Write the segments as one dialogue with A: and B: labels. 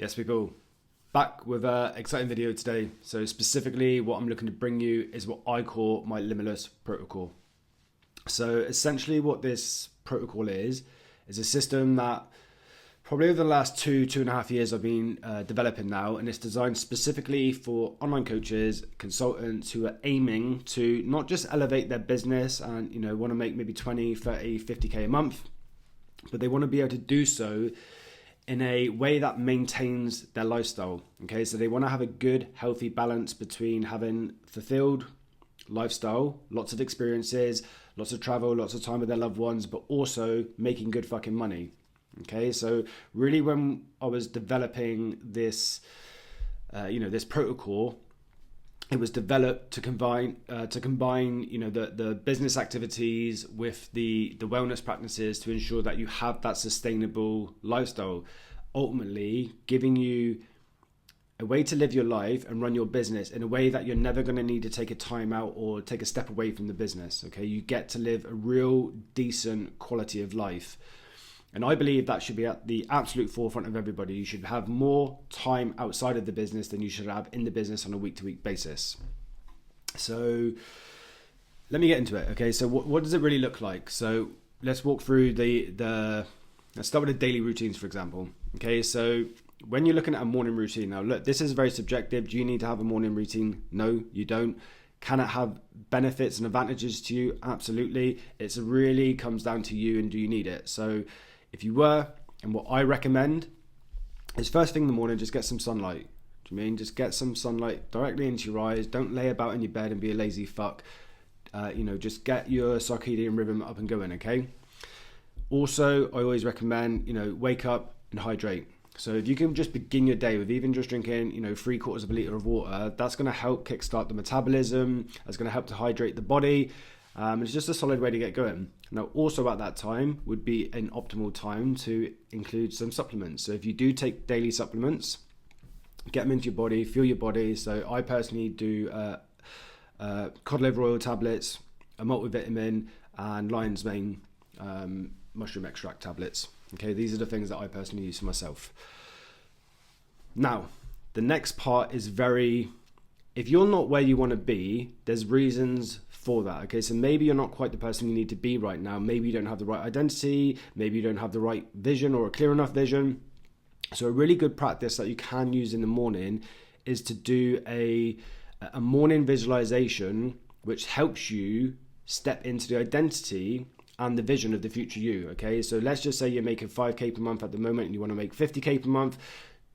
A: Yes, people, back with an exciting video today. So specifically what I'm looking to bring you is what I call my limitless protocol. So essentially what this protocol is a system that probably over the last 2.5 years I've been developing now, and it's designed specifically for online coaches, consultants who are aiming to not just elevate their business and want to make maybe 20, 30, 50K a month, but they want to be able to do so in a way that maintains their lifestyle. Okay, so they want to have a good, healthy balance between having fulfilled lifestyle, lots of experiences, lots of travel, lots of time with their loved ones, but also making good fucking money. Okay, so really when I was developing this, this protocol, it was developed to combine, the business activities with the wellness practices to ensure that you have that sustainable lifestyle, ultimately giving you a way to live your life and run your business in a way that you're never going to need to take a time out or take a step away from the business. Okay, you get to live a real decent quality of life. And I believe that should be at the absolute forefront of everybody. You should have more time outside of the business than you should have in the business on a week-to-week basis. So let me get into it. Okay, so what does it really look like? So let's walk through let's start with the daily routines, for example. Okay, so when you're looking at a morning routine, now look, this is very subjective. Do you need to have a morning routine? No, you don't. Can it have benefits and advantages to you? Absolutely. It really comes down to you and do you need it? So if you were, and what I recommend is first thing in the morning, just get some sunlight. Do you mean just get some sunlight directly into your eyes? Don't lay about in your bed and be a lazy fuck. Just get your circadian rhythm up and going, okay? Also, I always recommend, wake up and hydrate. So if you can just begin your day with even just drinking, 3/4 of a litre of water, that's going to help kickstart the metabolism. That's going to help to hydrate the body. It's just a solid way to get going. Now, also at that time would be an optimal time to include some supplements. So if you do take daily supplements, get them into your body, fuel your body. So I personally do cod liver oil tablets, a multivitamin, and lion's mane mushroom extract tablets. Okay, these are the things that I personally use for myself. Now, the next part is if you're not where you want to be, there's reasons for that. Okay, so maybe you're not quite the person you need to be right now. Maybe you don't have the right identity. Maybe you don't have the right vision or a clear enough vision. So a really good practice that you can use in the morning is to do a morning visualization, which helps you step into the identity and the vision of the future you. Okay, so let's just say you're making 5K per month at the moment and you want to make 50K per month.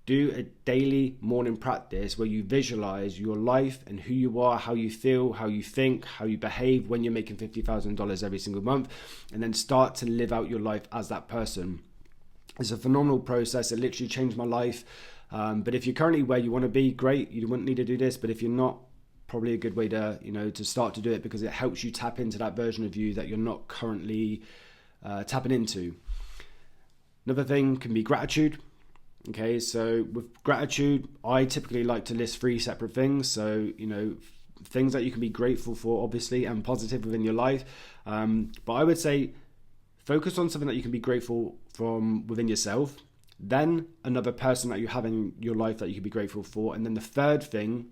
A: Do a daily morning practice where you visualize your life and who you are, how you feel, how you think, how you behave when you're making $50,000 every single month, and then start to live out your life as that person. It's a phenomenal process. It literally changed my life. But if you're currently where you want to be, great. You wouldn't need to do this. But if you're not, probably a good way to, to start to do it, because it helps you tap into that version of you that you're not currently tapping into. Another thing can be gratitude. Okay, so with gratitude, I typically like to list 3 separate things. So, things that you can be grateful for, obviously, and positive within your life. But I would say focus on something that you can be grateful from within yourself. Then another person that you have in your life that you can be grateful for. And then the third thing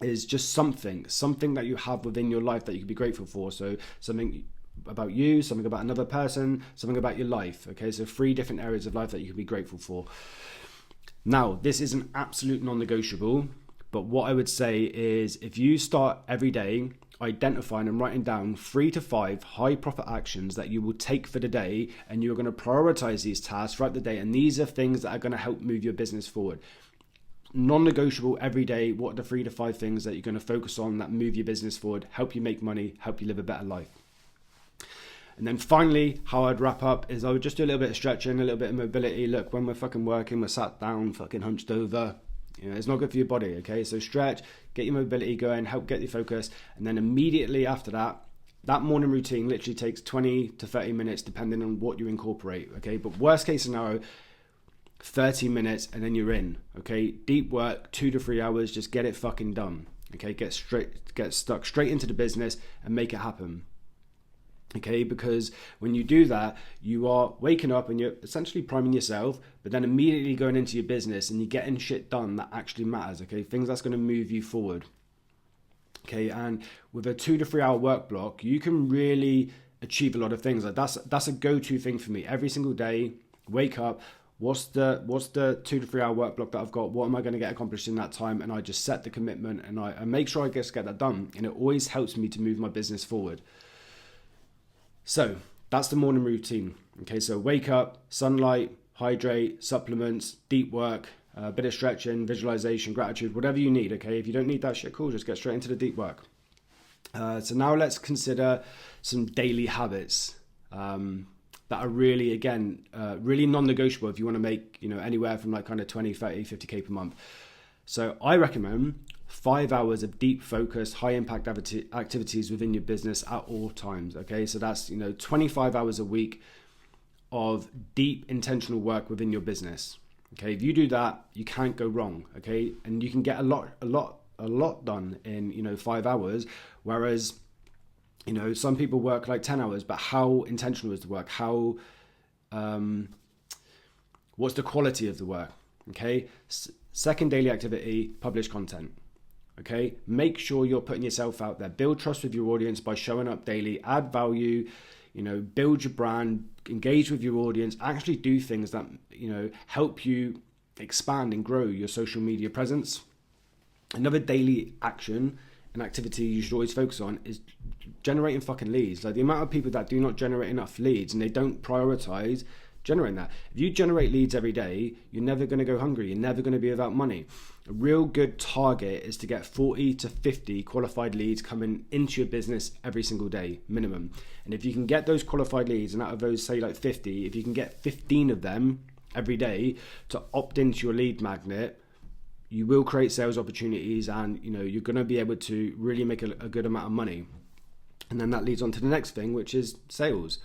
A: is just something that you have within your life that you can be grateful for. So something about you, something about another person, something about your life. Okay, so 3 different areas of life that you can be grateful for. Now, this is an absolute non-negotiable, but what I would say is if you start every day identifying and writing down 3 to 5 high profit actions that you will take for the day, and you're going to prioritize these tasks throughout the day, and these are things that are going to help move your business forward. Non-negotiable every day. What are the 3 to 5 things that you're going to focus on that move your business forward, help you make money, help you live a better life? And then finally, how I'd wrap up is I would just do a little bit of stretching, a little bit of mobility. Look, when we're fucking working, we're sat down, fucking hunched over. It's not good for your body, okay? So stretch, get your mobility going, help get your focus. And then immediately after that morning routine literally takes 20 to 30 minutes depending on what you incorporate, okay? But worst case scenario, 30 minutes and then you're in, okay? Deep work, 2 to 3 hours, just get it fucking done, okay? Get stuck straight into the business and make it happen. Okay, because when you do that, you are waking up and you're essentially priming yourself, but then immediately going into your business and you're getting shit done that actually matters. Okay, things that's going to move you forward. Okay, and with a 2 to 3 hour work block, you can really achieve a lot of things. Like that's a go-to thing for me. Every single day, wake up. What's the 2 to 3 hour work block that I've got? What am I going to get accomplished in that time? And I just set the commitment and I make sure I just get that done. And it always helps me to move my business forward. So that's the morning routine. Okay, so wake up, sunlight, hydrate, supplements, deep work, a bit of stretching, visualization, gratitude, whatever you need. Okay, if you don't need that shit, cool, just get straight into the deep work. So now let's consider some daily habits that are really, again, really non-negotiable if you want to make, anywhere from like kind of 20, 30, 50K per month. So I recommend 5 hours of deep focus, high impact activities within your business at all times. Okay, so that's 25 hours a week of deep intentional work within your business. Okay, if you do that, you can't go wrong. Okay, and you can get a lot done in 5 hours, whereas some people work like 10 hours. But how intentional is the work? How what's the quality of the work? Okay, second daily activity, publish content. Okay, make sure you're putting yourself out there. Build trust with your audience by showing up daily, add value, build your brand, engage with your audience, actually do things that, help you expand and grow your social media presence. Another daily action and activity you should always focus on is generating fucking leads. Like the amount of people that do not generate enough leads and they don't prioritize generating that. If you generate leads every day, you're never going to go hungry. You're never going to be without money. A real good target is to get 40 to 50 qualified leads coming into your business every single day, minimum. And if you can get those qualified leads, and out of those, say like 50, if you can get 15 of them every day to opt into your lead magnet, you will create sales opportunities and you're going to be able to really make a good amount of money. And then that leads on to the next thing, which is sales.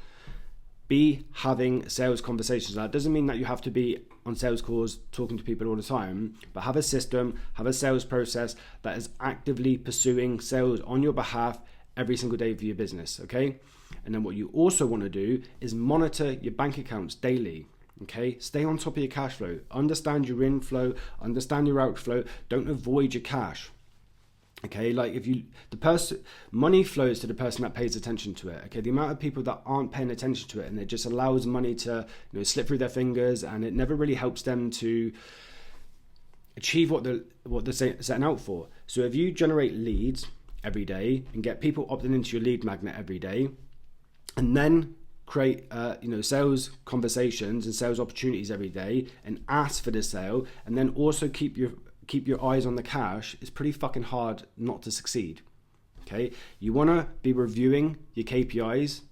A: Be having sales conversations. That doesn't mean that you have to be on sales calls talking to people all the time, but have a system, have a sales process that is actively pursuing sales on your behalf every single day for your business, okay? And then what you also want to do is monitor your bank accounts daily, okay? Stay on top of your cash flow, understand your inflow, understand your outflow, don't avoid your cash. Okay, like money flows to the person that pays attention to it. Okay, the amount of people that aren't paying attention to it and it just allows money to slip through their fingers, and it never really helps them to achieve what they're setting out for. So if you generate leads every day and get people opting into your lead magnet every day, and then create sales conversations and sales opportunities every day and ask for the sale, and then also keep your eyes on the cash, it's pretty fucking hard not to succeed. Okay, you want to be reviewing your KPIs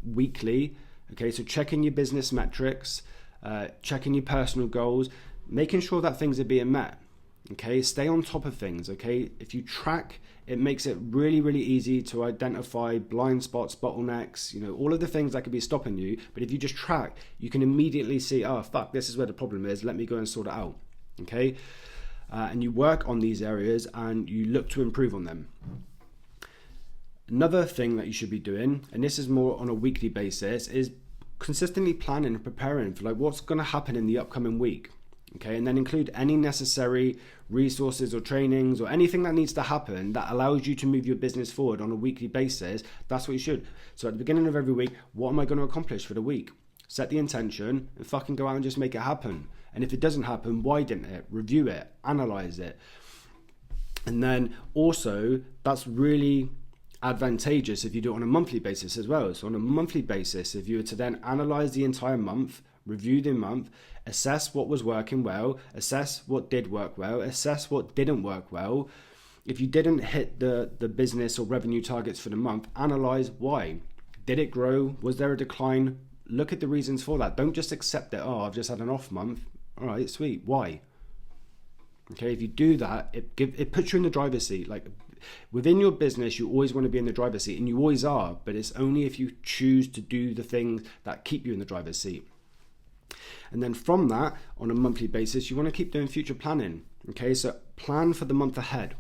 A: weekly. Okay, so checking your business metrics, checking your personal goals, making sure that things are being met. Okay, stay on top of things. Okay, if you track, it makes it really, really easy to identify blind spots, bottlenecks, all of the things that could be stopping you. But if you just track, you can immediately see, oh fuck, this is where the problem is, let me go and sort it out. Okay, and you work on these areas and you look to improve on them. Another thing that you should be doing, and this is more on a weekly basis, is consistently planning and preparing for what's going to happen in the upcoming week. Okay, and then include any necessary resources or trainings or anything that needs to happen that allows you to move your business forward on a weekly basis. That's what you should. So at the beginning of every week, what am I going to accomplish for the week? Set the intention and fucking go out and just make it happen. And if it doesn't happen, why didn't it? Review it, analyze it. And then also, that's really advantageous if you do it on a monthly basis as well. So on a monthly basis, if you were to then analyze the entire month, review the month, assess what was working well, assess what did work well, assess what didn't work well. If you didn't hit the business or revenue targets for the month, analyze why. Did it grow? Was there a decline? Look at the reasons for that. Don't just accept that, oh, I've just had an off month. All right, sweet. Why? Okay, if you do that, it puts you in the driver's seat. Within your business, you always want to be in the driver's seat, and you always are, but it's only if you choose to do the things that keep you in the driver's seat. And then from that, on a monthly basis, you want to keep doing future planning. Okay, so plan for the month ahead,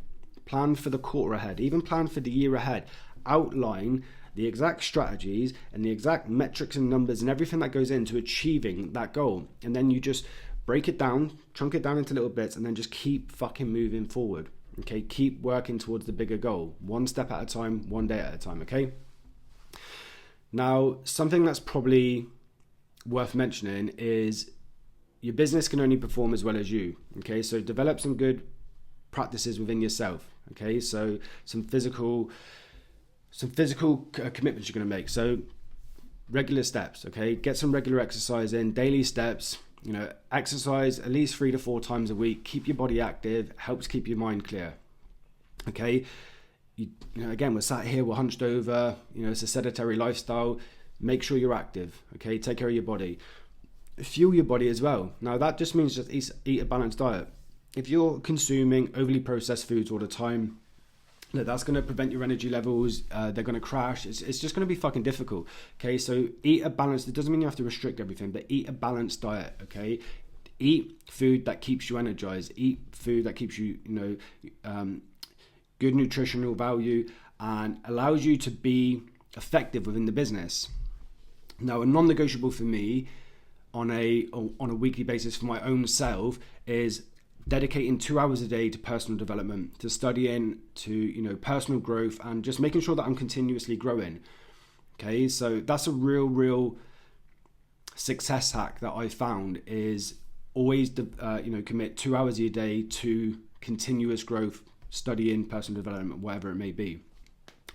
A: plan for the quarter ahead, even plan for the year ahead. Outline the exact strategies and the exact metrics and numbers and everything that goes into achieving that goal. And then you just break it down, chunk it down into little bits, and then just keep fucking moving forward. Okay, keep working towards the bigger goal, one step at a time, one day at a time. Okay. Now, something that's probably worth mentioning is your business can only perform as well as you. Okay, so develop some good practices within yourself. Okay, so some physical commitments you're going to make. So regular steps. Okay, get some regular exercise in, daily steps. You know, exercise at least 3 to 4 times a week. Keep your body active. Helps keep your mind clear. Okay. You know, again, we're sat here, we're hunched over. You know, it's a sedentary lifestyle. Make sure you're active. Okay. Take care of your body. Fuel your body as well. Now, that just means just eat a balanced diet. If you're consuming overly processed foods all the time, that's going to prevent your energy levels. They're going to crash. It's just going to be fucking difficult. Okay, so eat a balanced. It doesn't mean you have to restrict everything, but eat a balanced diet. Okay, eat food that keeps you energized. Eat food that keeps you, good nutritional value and allows you to be effective within the business. Now, a non-negotiable for me on a weekly basis for my own self is dedicating 2 hours a day to personal development, to studying, to personal growth, and just making sure that I'm continuously growing. Okay, so that's a real success hack that I found is always commit 2 hours a day to continuous growth, studying, personal development, whatever it may be.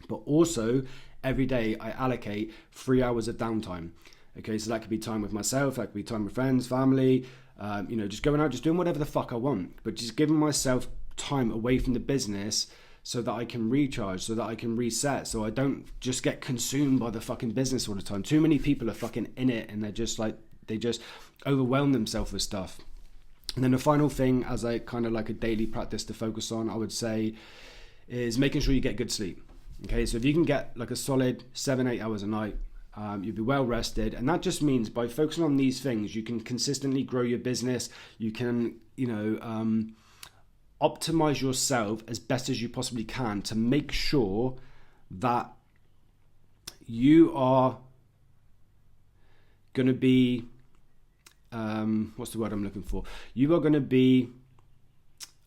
A: But also every day I allocate 3 hours of downtime. Okay, so that could be time with myself, that could be time with friends, family. Just going out, just doing whatever the fuck I want, but just giving myself time away from the business so that I can recharge, so that I can reset, so I don't just get consumed by the fucking business all the time. Too many people are fucking in it and they just overwhelm themselves with stuff. And then the final thing, as a kind of like a daily practice to focus on, I would say, is making sure you get good sleep. Okay, so if you can get like a solid 7-8 hours a night, you'll be well rested, and that just means by focusing on these things, you can consistently grow your business. You can, optimize yourself as best as you possibly can to make sure that you are going to be, what's the word I'm looking for? You are going to be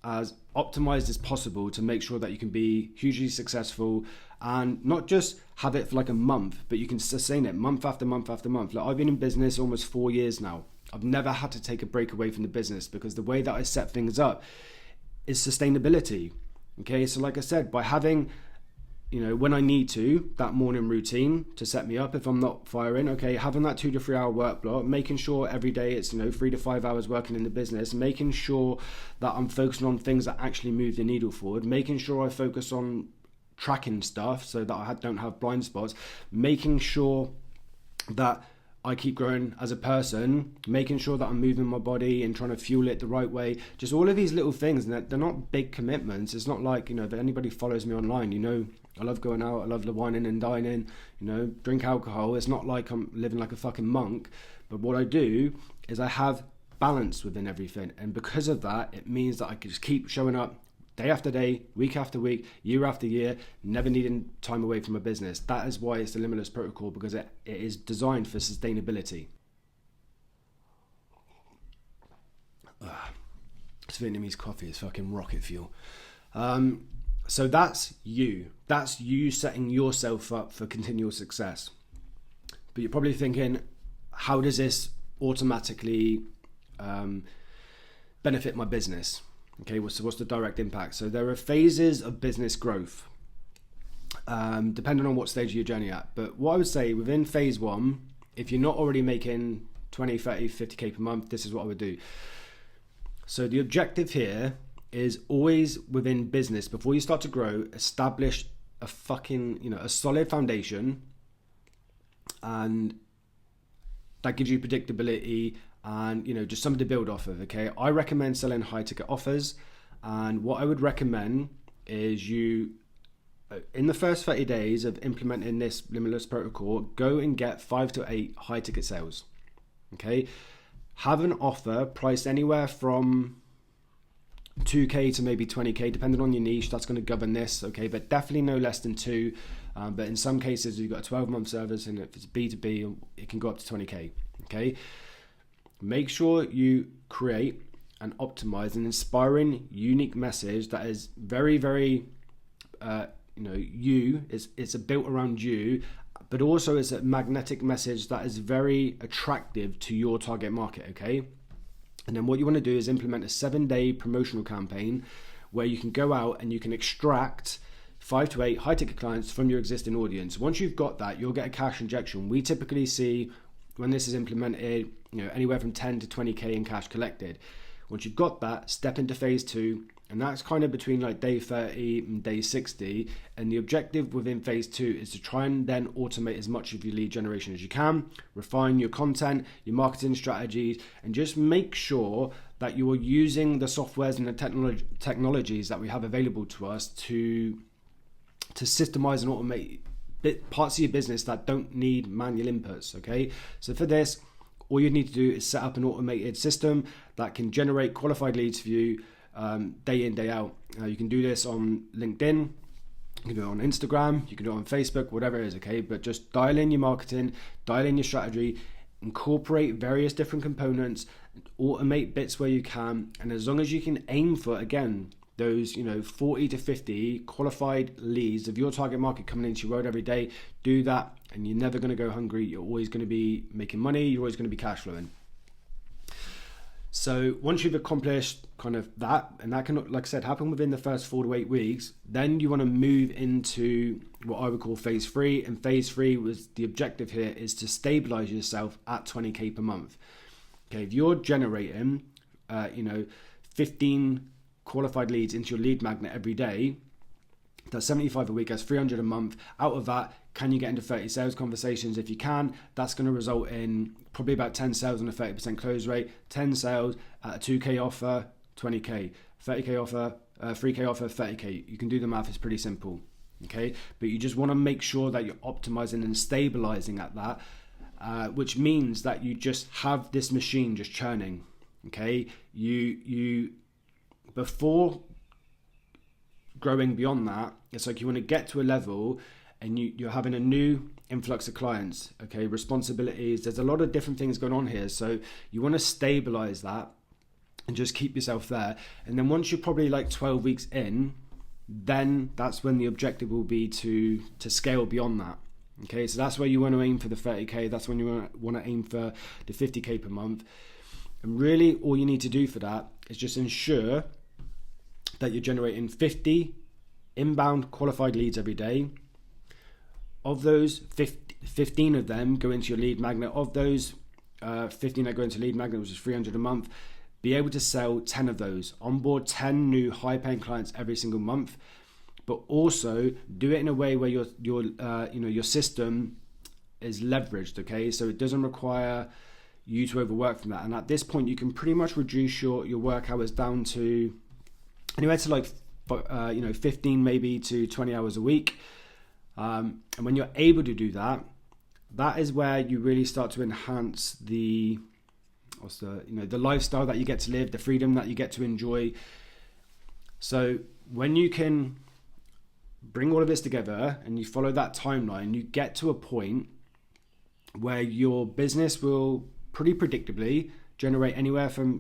A: as optimized as possible to make sure that you can be hugely successful and not just have it for like a month, but you can sustain it month after month after month. Like, I've been in business almost 4 years now. I've never had to take a break away from the business because the way that I set things up is sustainability. Okay, so like I said, by having, when I need to, that morning routine to set me up if I'm not firing, okay, having that 2 to 3 hour work block, making sure every day it's 3 to 5 hours working in the business, making sure that I'm focusing on things that actually move the needle forward, making sure I focus on tracking stuff so that I don't have blind spots, making sure that I keep growing as a person, making sure that I'm moving my body and trying to fuel it the right way. Just all of these little things, and they're not big commitments. It's not like, if anybody follows me online, I love going out, I love the whining and dining, drink alcohol. It's not like I'm living like a fucking monk, but what I do is I have balance within everything, and because of that, it means that I can just keep showing up day after day, week after week, year after year, never needing time away from a business. That is why it's the Limitless Protocol, because it is designed for sustainability. This Vietnamese coffee is fucking rocket fuel. So that's you. That's you setting yourself up for continual success. But you're probably thinking, how does this automatically benefit my business? Okay, what's the direct impact? So there are phases of business growth, depending on what stage of your journey at. But what I would say within phase 1, if you're not already making 20, 30, 50K per month, this is what I would do. So the objective here is always within business, before you start to grow, establish a a solid foundation, and that gives you predictability and just something to build off of. Okay, I recommend selling high ticket offers, and what I would recommend is you, in the first 30 days of implementing this Limitless Protocol, go and get 5 to 8 high ticket sales. Okay, have an offer priced anywhere from 2K to maybe 20K, depending on your niche. That's going to govern this, okay? But definitely no less than 2. But in some cases, you've got a 12-month service, and if it's B2B, it can go up to 20K, okay? Make sure you create and optimize an inspiring, unique message that is very, very, it's built around you, but also it's a magnetic message that is very attractive to your target market, okay? And then what you want to do is implement a 7-day promotional campaign where you can go out and you can extract 5 to 8 high ticket clients from your existing audience. Once you've got that, you'll get a cash injection. We typically see, when this is implemented, anywhere from 10 to 20K in cash collected. Once you've got that, step into phase 2, and that's kind of between like day 30 and day 60. And the objective within phase 2 is to try and then automate as much of your lead generation as you can, refine your content, your marketing strategies, and just make sure that you are using the softwares and the technologies that we have available to us to systemize and automate parts of your business that don't need manual inputs, okay? So for this, all you need to do is set up an automated system that can generate qualified leads for you day in, day out. You can do this on LinkedIn, you can do it on Instagram, you can do it on Facebook, whatever it is, okay? But just dial in your marketing, dial in your strategy, incorporate various different components, automate bits where you can, and as long as you can aim for, again, those 40 to 50 qualified leads of your target market coming into your road every day, do that, and you're never going to go hungry. You're always going to be making money, you're always going to be cash flowing. So once you've accomplished kind of that, and that can, like I said, happen within the first 4 to 8 weeks, then you want to move into what I would call phase 3. And phase 3 was, the objective here is to stabilize yourself at 20K per month. Okay, if you're generating 15 qualified leads into your lead magnet every day, that's 75 a week, that's 300 a month. Out of that, can you get into 30 sales conversations? If you can, that's going to result in probably about 10 sales on a 30% close rate, 10 sales at a 2K offer, 20K, 30K offer, 3K offer, 30K. You can do the math, it's pretty simple, okay? But you just want to make sure that you're optimizing and stabilizing at that, which means that you just have this machine just churning, okay? You before growing beyond that, it's like you want to get to a level and you're having a new influx of clients, okay, responsibilities. There's a lot of different things going on here. So you want to stabilize that and just keep yourself there. And then once you're probably like 12 weeks in, then that's when the objective will be to scale beyond that. Okay, so that's where you want to aim for the 30K. That's when you want to aim for the 50K per month. And really all you need to do for that is just ensure that you're generating 50 inbound qualified leads every day. Of those, 15 of them go into your lead magnet. Of those 15 that go into lead magnet, which is 300 a month, be able to sell 10 of those. Onboard 10 new high-paying clients every single month, but also do it in a way where your system is leveraged. Okay, so it doesn't require you to overwork from that. And at this point, you can pretty much reduce your work hours down to anywhere to like 15 maybe to 20 hours a week. And when you're able to do that, that is where you really start to enhance the lifestyle that you get to live, the freedom that you get to enjoy. So when you can bring all of this together and you follow that timeline, you get to a point where your business will pretty predictably generate anywhere from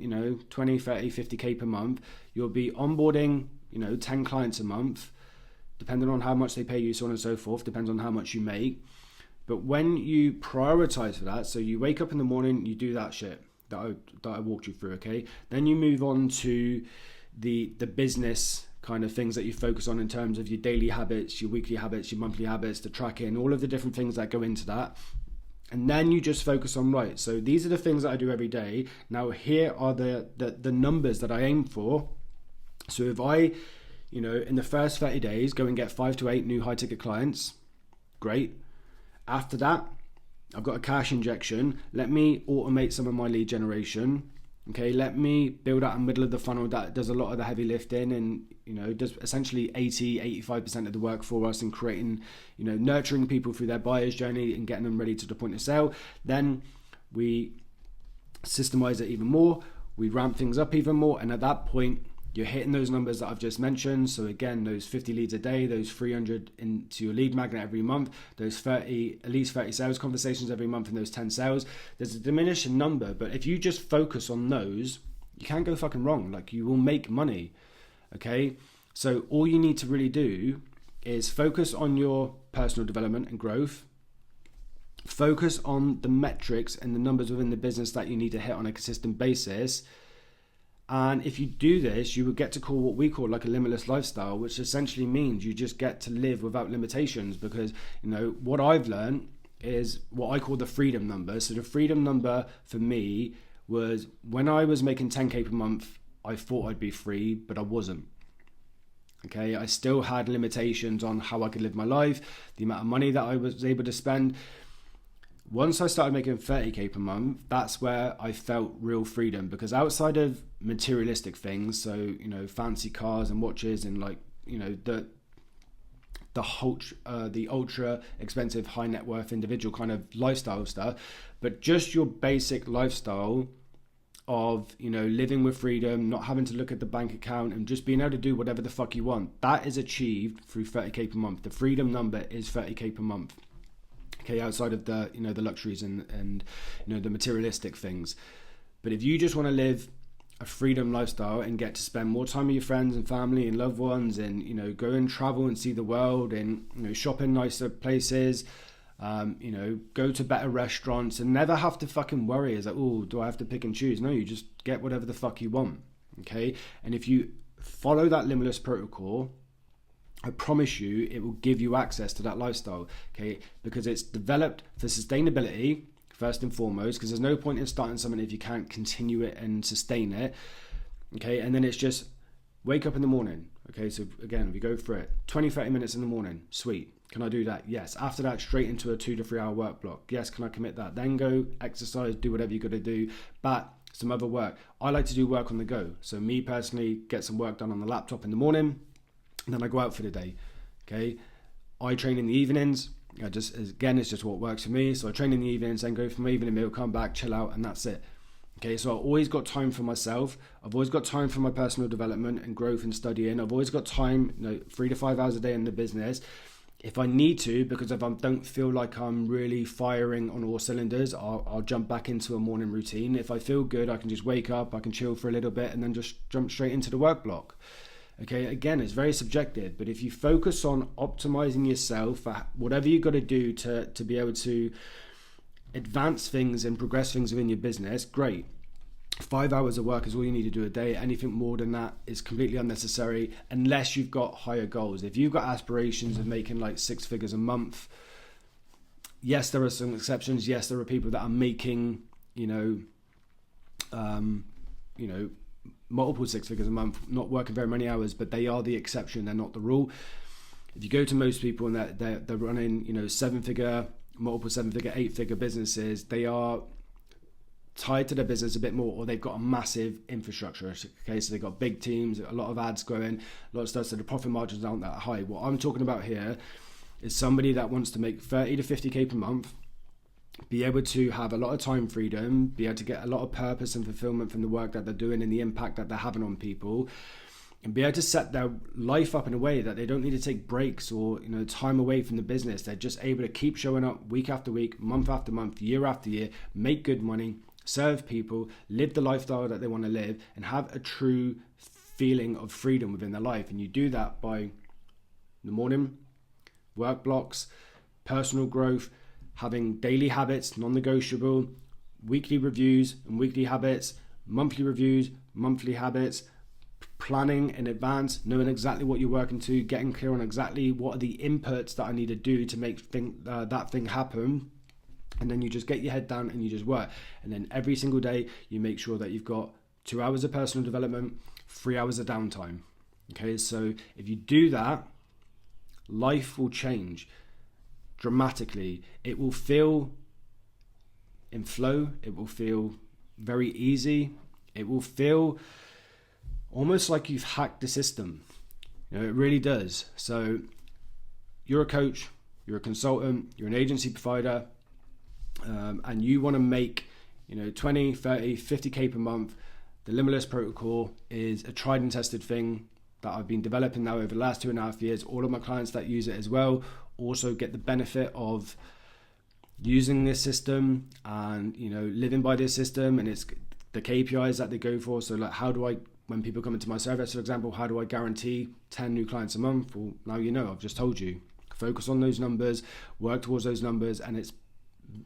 A: 20, 30, 50K per month. You'll be onboarding 10 clients a month, depending on how much they pay you, so on and so forth, depends on how much you make. But when you prioritize for that, so you wake up in the morning, you do that shit that I walked you through, okay? Then you move on to the business kind of things that you focus on in terms of your daily habits, your weekly habits, your monthly habits, the tracking, all of the different things that go into that. And then you just focus on, right, so these are the things that I do every day. Now here are the numbers that I aim for. So if I, in the first 30 days, go and get 5 to 8 new high ticket clients, great. After that, I've got a cash injection. Let me automate some of my lead generation. Okay, let me build out a middle of the funnel that does a lot of the heavy lifting and, does essentially 85% of the work for us in creating, nurturing people through their buyer's journey and getting them ready to the point of sale. Then we systemize it even more. We ramp things up even more. And at that point, you're hitting those numbers that I've just mentioned. So again, those 50 leads a day, those 300 into your lead magnet every month, those at least 30 sales conversations every month, and those 10 sales. There's a diminishing number, but if you just focus on those, you can't go fucking wrong. Like, you will make money. Okay. So all you need to really do is focus on your personal development and growth. Focus on the metrics and the numbers within the business that you need to hit on a consistent basis. And if you do this, you will get to call what we call like a limitless lifestyle, which essentially means you just get to live without limitations. Because, you know, what I've learned is what I call the freedom number. So the freedom number for me was when I was making 10K per month, I thought I'd be free, but I wasn't. Okay, I still had limitations on how I could live my life, the amount of money that I was able to spend. Once I started making 30K per month, that's where I felt real freedom, because outside of materialistic things, so, you know, fancy cars and watches and, like, you know, the ultra expensive high net worth individual kind of lifestyle stuff, but just your basic lifestyle of, you know, living with freedom, not having to look at the bank account, and just being able to do whatever the fuck you want. That is achieved through 30K per month. The freedom number is 30K per month. Okay, outside of the, you know, the luxuries and you know, the materialistic things. But if you just want to live a freedom lifestyle and get to spend more time with your friends and family and loved ones, and, you know, go and travel and see the world, and, you know, shop in nicer places, you know, go to better restaurants, and never have to fucking worry as like, oh, do I have to pick and choose? No, you just get whatever the fuck you want. Okay. And if you follow that limitless protocol, I promise you it will give you access to that lifestyle. Okay. Because it's developed for sustainability first and foremost, because there's no point in starting something if you can't continue it and sustain it. Okay. And then it's just wake up in the morning. Okay. So again, we go for it, 20-30 minutes in the morning. Sweet. Can I do that? Yes. After that, straight into a 2 to 3 hour work block. Yes. Can I commit that? Then go exercise, do whatever you got to do, but some other work. I like to do work on the go. So me personally, get some work done on the laptop in the morning, and then I go out for the day. Okay. I train in the evenings. It's just what works for me. So I train in the evenings, then go for my evening meal, come back, chill out, and that's it. Okay, so I've always got time for myself. I've always got time for my personal development and growth and studying. I've always got time, you know, 3 to 5 hours a day in the business. If I need to, because if I don't feel like I'm really firing on all cylinders, I'll jump back into a morning routine. If I feel good, I can just wake up, I can chill for a little bit, and then just jump straight into the work block. Okay, again, it's very subjective, but if you focus on optimizing yourself, whatever you got to do to be able to advance things and progress things within your business, great. 5 hours of work is all you need to do a day. Anything more than that is completely unnecessary, unless you've got higher goals. If you've got aspirations of making like 6 figures a month, yes, there are some exceptions. Yes, there are people that are making, multiple 6 figures a month, not working very many hours, but they are the exception. They're not the rule. If you go to most people and they're running, 7-figure, multiple 7-figure, 8-figure businesses, they are tied to their business a bit more, or they've got a massive infrastructure. Okay, so they've got big teams, a lot of ads going, a lot of stuff, so the profit margins aren't that high. What I'm talking about here is somebody that wants to make 30 to 50K per month, be able to have a lot of time freedom, be able to get a lot of purpose and fulfillment from the work that they're doing and the impact that they're having on people, and be able to set their life up in a way that they don't need to take breaks or time away from the business. They're just able to keep showing up week after week, month after month, year after year, make good money, serve people, live the lifestyle that they want to live, and have a true feeling of freedom within their life. And you do that by the morning, work blocks, personal growth, having daily habits, non-negotiable, weekly reviews and weekly habits, monthly reviews, monthly habits, planning in advance, knowing exactly what you're working to, getting clear on exactly what are the inputs that I need to do to make that thing happen. And then you just get your head down and you just work. And then every single day you make sure that you've got 2 hours of personal development, 3 hours of downtime. Okay, so if you do that, life will change dramatically. It will feel in flow. It will feel very easy. It will feel almost like you've hacked the system. It really does. So you're a coach, you're a consultant, you're an agency provider, and you want to make 20, 30, 50K per month. The Limitless protocol is a tried and tested thing that I've been developing now over the last 2.5 years. All of my clients that use it as well also get the benefit of using this system and, you know, living by this system, and it's the KPIs that they go for. So like, how do I, when people come into my service, for example, how do I guarantee 10 new clients a month? Well, now you know, I've just told you. Focus on those numbers, work towards those numbers, and it's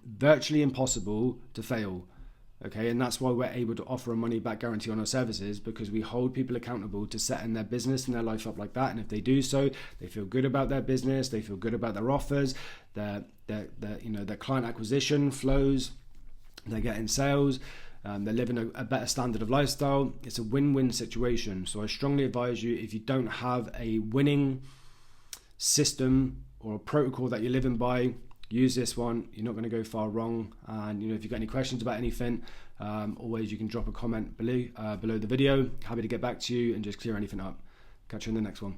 A: virtually impossible to fail. Okay, and that's why we're able to offer a money back guarantee on our services, because we hold people accountable to setting their business and their life up like that. And if they do so, they feel good about their business, they feel good about their offers, their client acquisition flows, they're getting sales, they're living a better standard of lifestyle. It's a win-win situation. So I strongly advise you, if you don't have a winning system or a protocol that you're living by, use this one. You're not going to go far wrong. And you know, if you've got any questions about anything, always you can drop a comment below the video. Happy to get back to you and just clear anything up. Catch you in the next one.